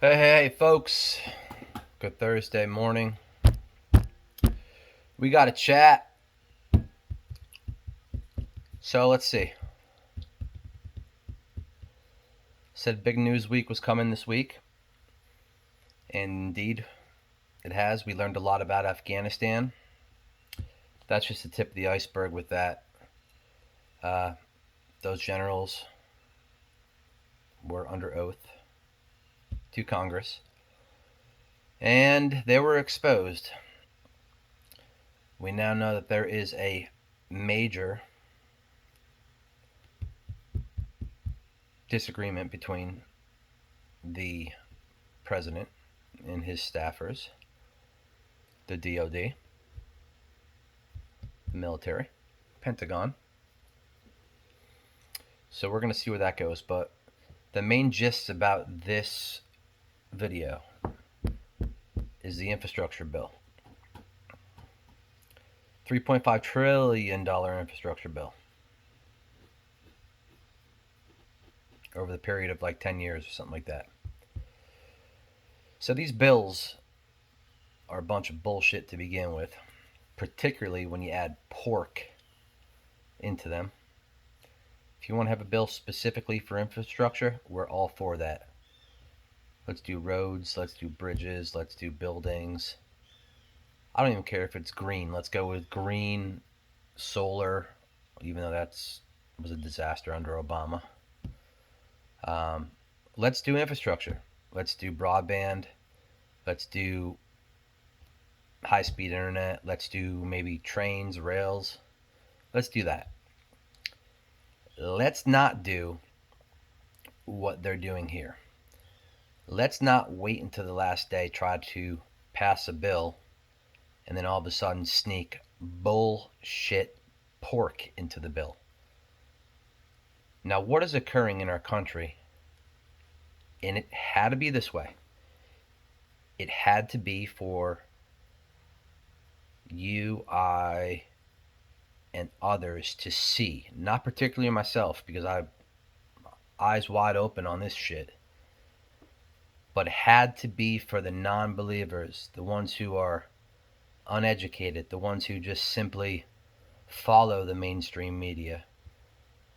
Hey, folks. Good Thursday morning. We got a chat. So let's see. Said big news week was coming this week. And indeed, it has. We learned a lot about Afghanistan. That's just the tip of the iceberg with that. Uh, those generals were under oath to Congress. And they were exposed. We now know that there is a major disagreement between the president and his staffers, the DOD, the military, Pentagon. So we're going to see where that goes. But the main gist about this video is the infrastructure bill. $3.5 trillion infrastructure bill over the period of like 10 years or something like that. So these bills are a bunch of bullshit to begin with, particularly when you add pork into them. If you want to have a bill specifically for infrastructure, we're all for that. Let's do roads, let's do bridges, let's do buildings. I don't even care if it's green. Let's go with green, solar, even though that was a disaster under Obama. Let's do infrastructure. Let's do broadband. Let's do high-speed internet. Let's do maybe trains, rails. Let's do that. Let's not do what they're doing here. Let's not wait until the last day, try to pass a bill, and then all of a sudden sneak bullshit pork into the bill. Now, what is occurring in our country? And it had to be this way. It had to be for you, I, and others to see. Not particularly myself, because I eyes wide open on this shit. But it had to be for the non-believers, the ones who are uneducated, the ones who just simply follow the mainstream media,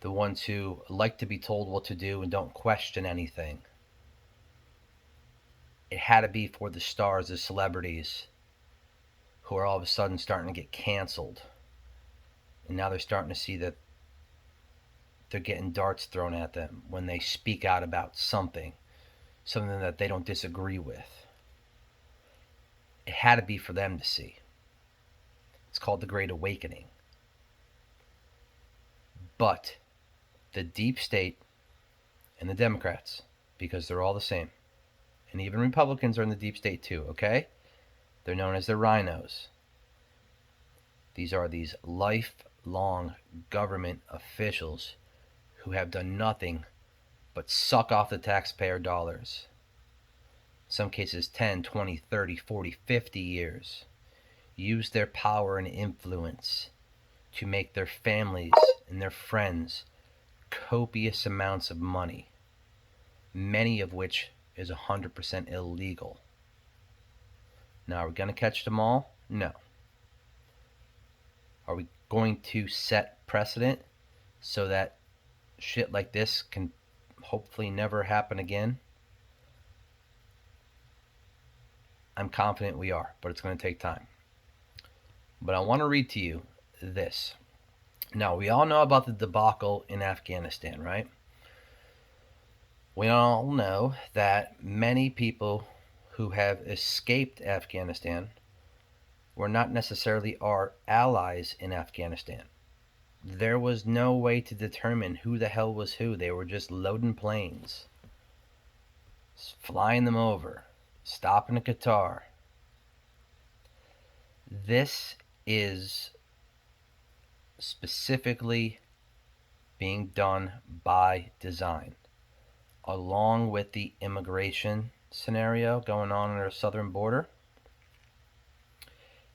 the ones who like to be told what to do and don't question anything. It had to be for the stars, the celebrities, who are all of a sudden starting to get canceled. And now they're starting to see that they're getting darts thrown at them when they speak out about something that they don't disagree with. It had to be for them to see. It's called the Great Awakening. But the deep state and the Democrats, because they're all the same, and even Republicans are in the deep state too, okay? They're known as the rhinos. These are these lifelong government officials who have done nothing but suck off the taxpayer dollars. In some cases 10, 20, 30, 40, 50 years. Use their power and influence to make their families and their friends copious amounts of money, many of which is 100% illegal. Now, are we going to catch them all? No. Are we going to set precedent so that shit like this can hopefully never happen again? I'm confident we are, but it's going to take time. But I want to read to you this. Now, we all know about the debacle in Afghanistan, right? We all know that many people who have escaped Afghanistan were not necessarily our allies in Afghanistan. There was no way to determine who the hell was who. They were just loading planes, flying them over, stopping at Qatar. This is specifically being done by design, along with the immigration scenario going on our southern border.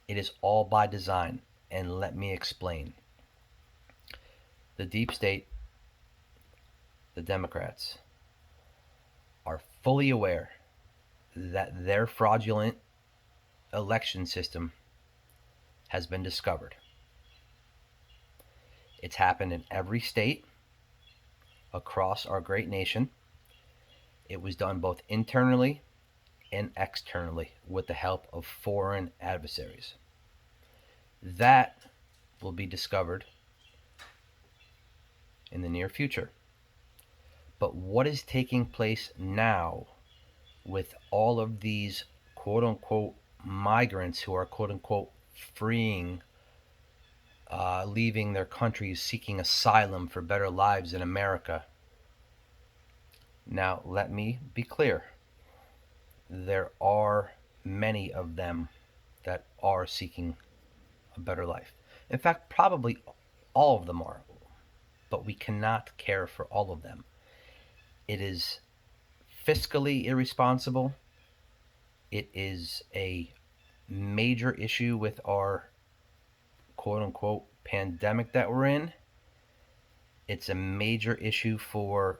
It is all by design, and let me explain. The deep state, the Democrats, are fully aware that their fraudulent election system has been discovered. It's happened in every state across our great nation. It was done both internally and externally with the help of foreign adversaries. That will be discovered in the near future. But what is taking place now with all of these quote unquote migrants who are quote unquote freeing, leaving their countries seeking asylum for better lives in America? Now, let me be clear. There are many of them that are seeking a better life. In fact, probably all of them are, but we cannot care for all of them. It is fiscally irresponsible. It is a major issue with our quote unquote pandemic that we're in. It's a major issue for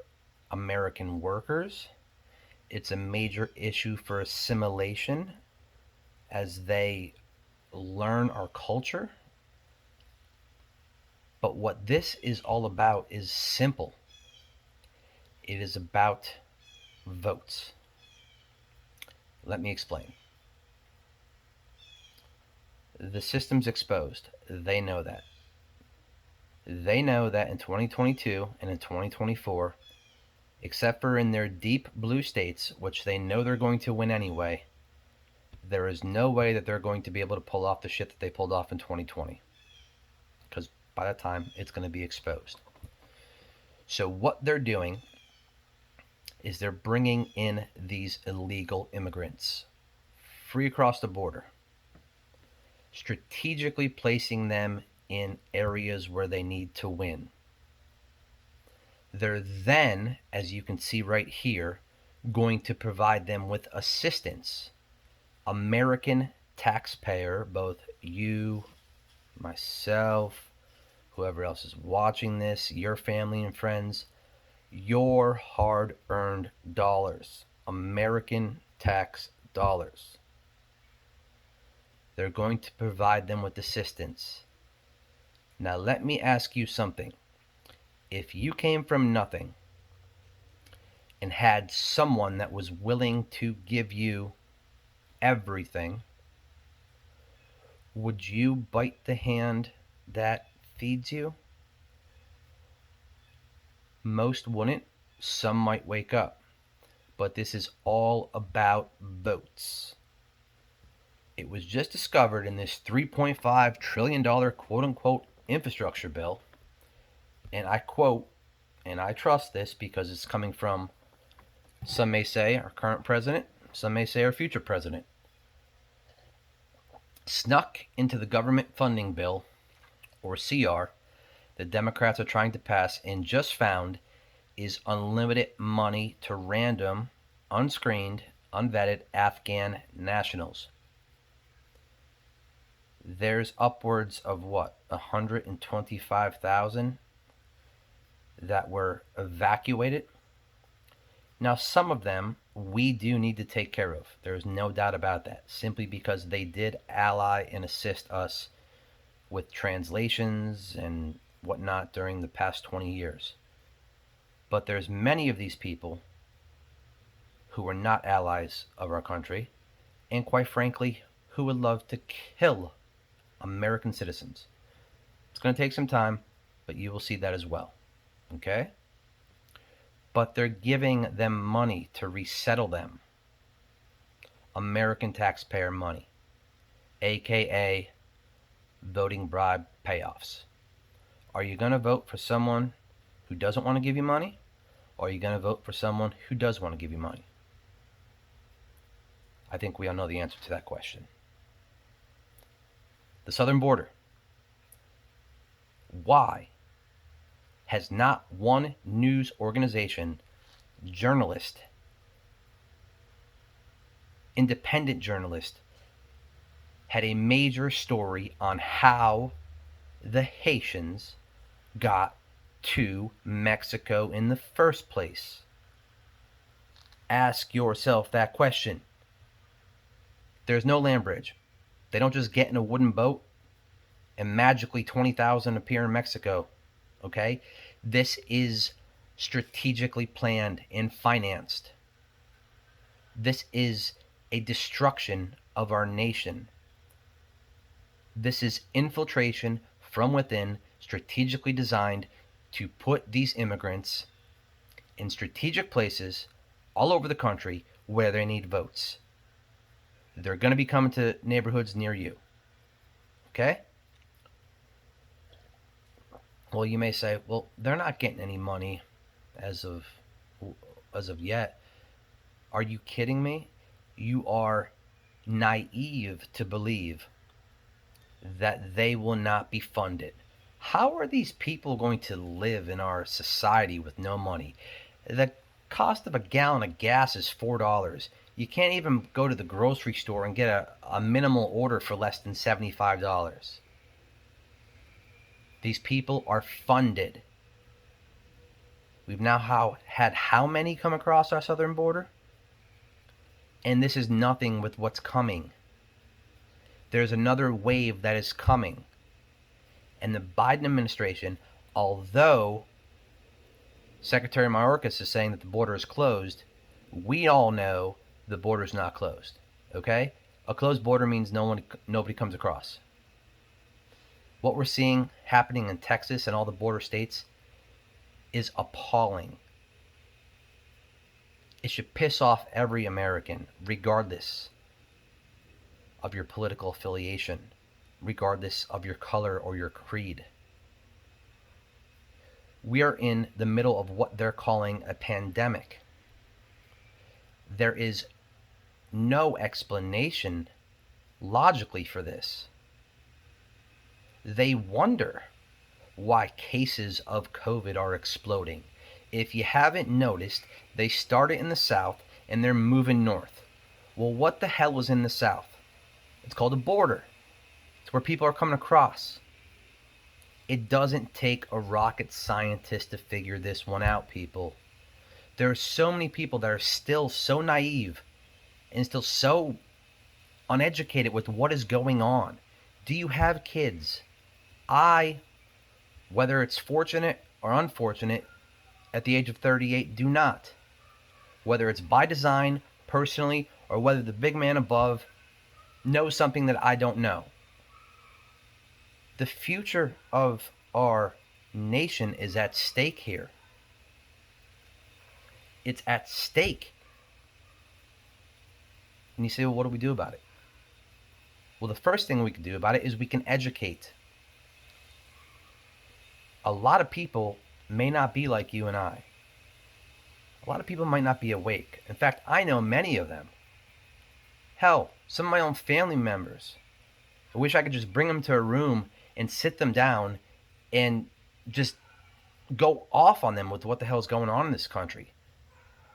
American workers. It's a major issue for assimilation as they learn our culture. But what this is all about is simple. It is about votes. Let me explain. The system's exposed. They know that. They know that in 2022 and in 2024, except for in their deep blue states, which they know they're going to win anyway, there is no way that they're going to be able to pull off the shit that they pulled off in 2020. Because by that time, it's going to be exposed. So what they're doing is they're bringing in these illegal immigrants free across the border, strategically placing them in areas where they need to win. They're then, as you can see right here, going to provide them with assistance. American taxpayer, both you, myself, whoever else is watching this, your family and friends, your hard-earned dollars, American tax dollars. They're going to provide them with assistance. Now let me ask you something. If you came from nothing and had someone that was willing to give you everything, would you bite the hand that feeds you? Most wouldn't. Some might wake up. But this is all about votes. It was just discovered in this $3.5 trillion quote unquote infrastructure bill. And I quote, and I trust this because it's coming from, some may say, our current president, some may say our future president. Snuck into the government funding bill, or CR, the Democrats are trying to pass and just found is unlimited money to random, unscreened, unvetted Afghan nationals. There's upwards of 125,000 that were evacuated. Now, some of them we do need to take care of. There's no doubt about that, simply because they did ally and assist us with translations and whatnot during the past 20 years. But there's many of these people who are not allies of our country, and quite frankly, who would love to kill American citizens. It's going to take some time, but you will see that as well. Okay? But they're giving them money to resettle them. American taxpayer money, aka voting bribe payoffs. Are you going to vote for someone who doesn't want to give you money? Or are you going to vote for someone who does want to give you money? I think we all know the answer to that question. The southern border. Why has not one news organization, journalist, independent journalist, had a major story on how the Haitians got to Mexico in the first place? Ask yourself that question. There's no land bridge. They don't just get in a wooden boat and magically 20,000 appear in Mexico. Okay? This is strategically planned and financed. This is a destruction of our nation. This is infiltration from within, strategically designed to put these immigrants in strategic places all over the country where they need votes. They're going to be coming to neighborhoods near you. Okay? Well, you may say, well, they're not getting any money as of yet. Are you kidding me? You are naive to believe that they will not be funded. How are these people going to live in our society with no money? The cost of a gallon of gas is $4. You can't even go to the grocery store and get a minimal order for less than $75. These people are funded. We've now had how many come across our southern border? And this is nothing with what's coming. There's another wave that is coming. And the Biden administration, although Secretary Mayorkas is saying that the border is closed, we all know the border is not closed. Okay? A closed border means nobody comes across. What we're seeing happening in Texas and all the border states is appalling. It should piss off every American, regardless of your political affiliation, regardless of your color or your creed. We are in the middle of what they're calling a pandemic. There is no explanation logically for this. They wonder why cases of COVID are exploding. If you haven't noticed, they started in the South and they're moving north. Well, what the hell was in the South? It's called a border. It's where people are coming across. It doesn't take a rocket scientist to figure this one out, people. There are so many people that are still so naive and still so uneducated with what is going on. Do you have kids? Whether it's fortunate or unfortunate, at the age of 38, do not. Whether it's by design, personally, or whether the big man above knows something that I don't know. The future of our nation is at stake here. It's at stake. And you say, well, what do we do about it? Well, the first thing we can do about it is we can educate. A lot of people may not be like you and I. A lot of people might not be awake. In fact, I know many of them. Hell, some of my own family members. I wish I could just bring them to a room and sit them down and just go off on them with what the hell is going on in this country.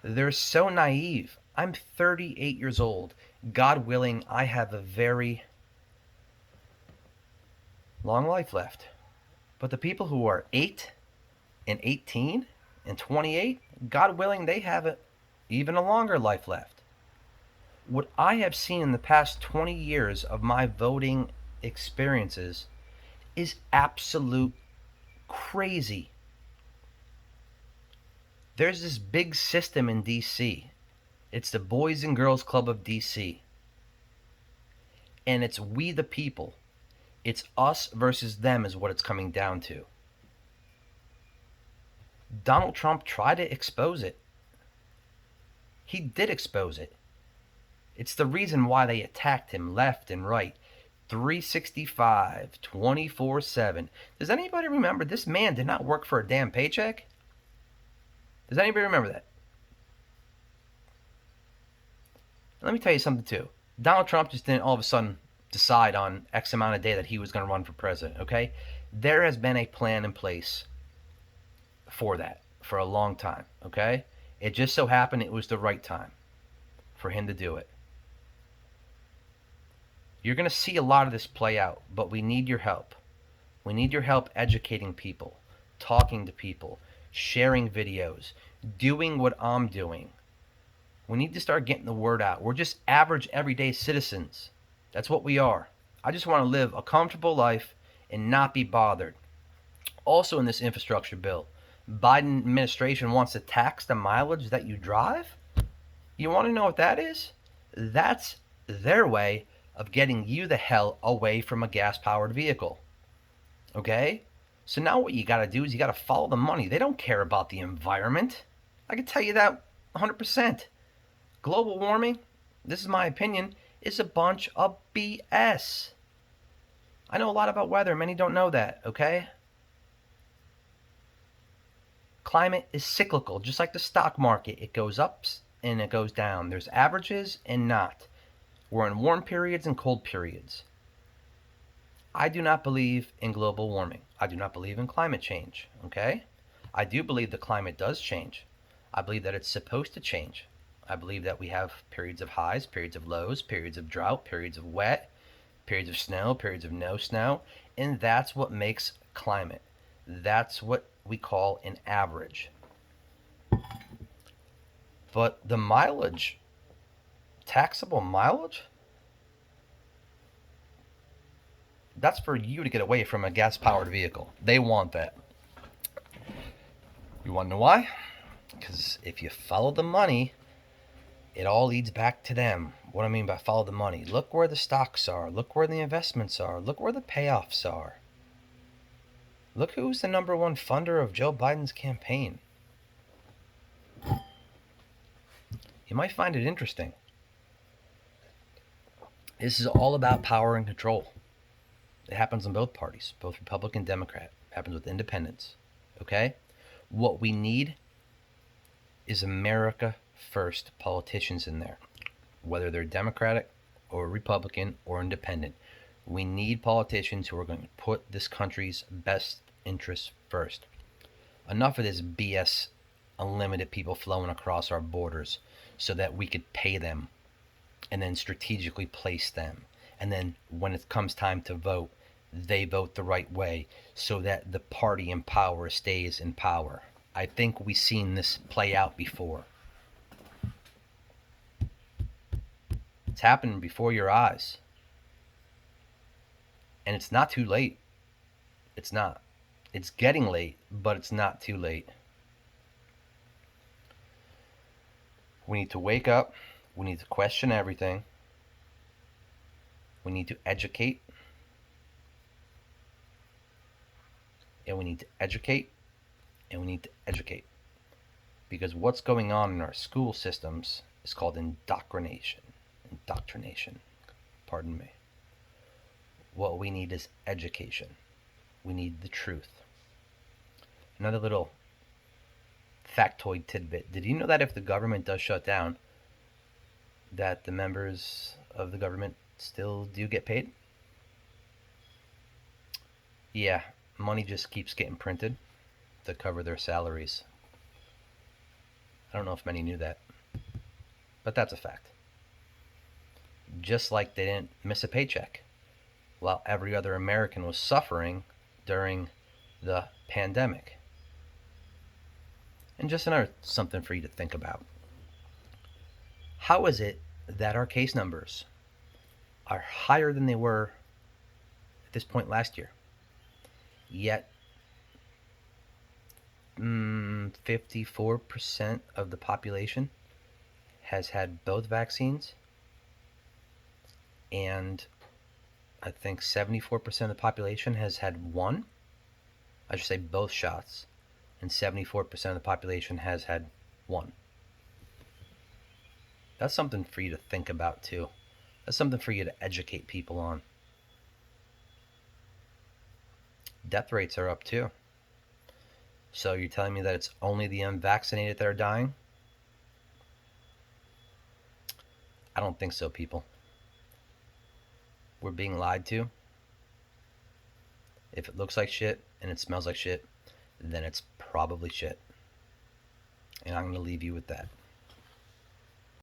They're so naive. I'm 38 years old. God willing, I have a very long life left. But the people who are 8 and 18 and 28, God willing, they have even a longer life left. What I have seen in the past 20 years of my voting experiences is absolute crazy. There's this big system in DC. It's the Boys and Girls Club of DC. And it's we the people. It's us versus them is what it's coming down to. Donald Trump tried to expose it. He did expose it. It's the reason why they attacked him left and right. 365, 24/7. Does anybody remember this man did not work for a damn paycheck? Does anybody remember that? Let me tell you something too. Donald Trump just didn't all of a sudden decide on X amount of day that he was going to run for president, okay? There has been a plan in place for that for a long time, okay? It just so happened it was the right time for him to do it. You're going to see a lot of this play out, but we need your help. We need your help educating people, talking to people, sharing videos, doing what I'm doing. We need to start getting the word out. We're just average, everyday citizens. That's what we are. I just want to live a comfortable life and not be bothered. Also, in this infrastructure bill, Biden administration wants to tax the mileage that you drive. You want to know what that is? That's their way of getting you the hell away from a gas-powered vehicle. Okay? So now what you got to do is you got to follow the money. They don't care about the environment. I can tell you that 100%. Global warming, this is my opinion, is a bunch of BS. I know a lot about weather. Many don't know that, okay? Climate is cyclical, just like the stock market. It goes up and it goes down. There's averages and not. We're in warm periods and cold periods. I do not believe in global warming. I do not believe in climate change, okay? I do believe the climate does change. I believe that it's supposed to change. I believe that we have periods of highs, periods of lows, periods of drought, periods of wet, periods of snow, periods of no snow, and that's what makes climate. That's what we call an average. But the mileage, taxable mileage, that's for you to get away from a gas powered vehicle. They want that. You want to know why? Because if you follow the money, it all leads back to them. What I mean by follow the money, look where the stocks are, look where the investments are, look where the payoffs are. Look who's the number one funder of Joe Biden's campaign. You might find it interesting. This is all about power and control. It happens in both parties, both Republican and Democrat. It happens with independents. Okay? What we need is America first politicians in there, whether they're Democratic or Republican or independent. We need politicians who are going to put this country's best interests first. Enough of this BS, unlimited people flowing across our borders so that we could pay them and then strategically place them. And then when it comes time to vote, they vote the right way so that the party in power stays in power. I think we've seen this play out before. It's happening before your eyes. And it's not too late. It's not. It's getting late, but it's not too late. We need to wake up. We need to question everything. We need to educate. And we need to educate. And we need to educate. Because what's going on in our school systems is called indoctrination. Indoctrination. Pardon me. What we need is education. We need the truth. Another little factoid tidbit. Did you know that if the government does shut down, that the members of the government still do get paid? Yeah, money just keeps getting printed to cover their salaries. I don't know if many knew that, but that's a fact. Just like they didn't miss a paycheck while every other American was suffering during the pandemic. And just another something for you to think about. How is it that our case numbers are higher than they were at this point last year? Yet 54% of the population has had both vaccines, and I think 74% of the population has had one. I should say both shots, and 74% of the population has had one. That's something for you to think about too. That's something for you to educate people on. Death rates are up too. So you're telling me that it's only the unvaccinated that are dying? I don't think so, people. We're being lied to. If it looks like shit and it smells like shit, then it's probably shit. And I'm going to leave you with that.